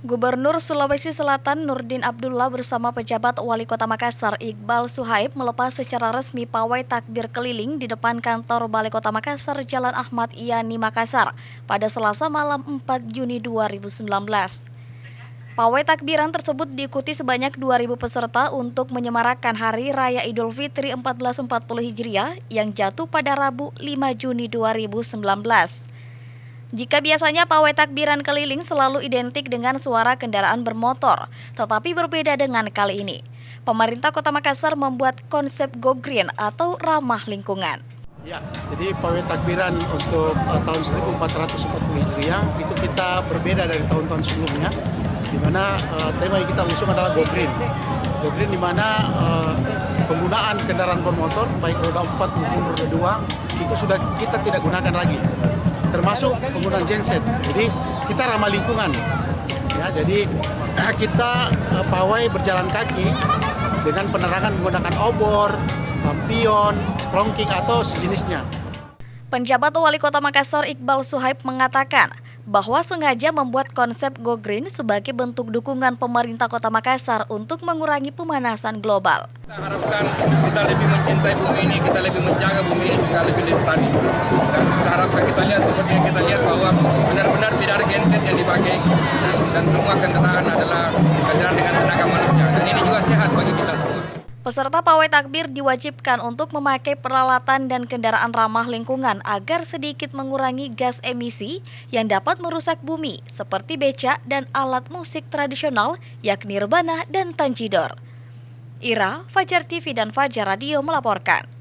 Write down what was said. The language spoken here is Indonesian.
Gubernur Sulawesi Selatan Nurdin Abdullah bersama pejabat Wali Kota Makassar Iqbal Suhaib melepas secara resmi pawai takbir keliling di depan kantor Balai Kota Makassar Jalan Ahmad Yani Makassar pada Selasa malam 4 Juni 2019. Pawai takbiran tersebut diikuti sebanyak 2.000 peserta untuk menyemarakan Hari Raya Idul Fitri 1440 Hijriah yang jatuh pada Rabu 5 Juni 2019. Jika biasanya pawai takbiran keliling selalu identik dengan suara kendaraan bermotor, tetapi berbeda dengan kali ini. Pemerintah Kota Makassar membuat konsep Go Green atau ramah lingkungan. Ya, jadi pawai takbiran untuk tahun 1440 Hijriah itu kita berbeda dari tahun-tahun sebelumnya, di mana tema yang kita usung adalah Go Green. Go Green di mana penggunaan kendaraan bermotor, baik roda 4 maupun roda 2, itu sudah kita tidak gunakan lagi. Termasuk penggunaan genset. Jadi kita ramah lingkungan. Ya, jadi kita pawai berjalan kaki dengan penerangan menggunakan obor, lampion, strongking atau sejenisnya. Penjabat Wali Kota Makassar Iqbal Suhaib mengatakan bahwa sengaja membuat konsep Go Green sebagai bentuk dukungan pemerintah Kota Makassar untuk mengurangi pemanasan global. Kita harapkan kita lebih mencintai bumi ini, kita lebih menjaga bumi ini juga lebih lestari. Dan kita harapkan kita lihat seperti yang kita lihat bahwa benar-benar tidak ada genset yang dipakai dan semua kendaraan adalah kendaraan dengan tenaga manusia. Dan ini juga sehat bagi kita semua. Peserta pawai takbir diwajibkan untuk memakai peralatan dan kendaraan ramah lingkungan agar sedikit mengurangi gas emisi yang dapat merusak bumi seperti becak dan alat musik tradisional yakni rebana dan tanjidor. Ira, Fajar TV dan Fajar Radio melaporkan.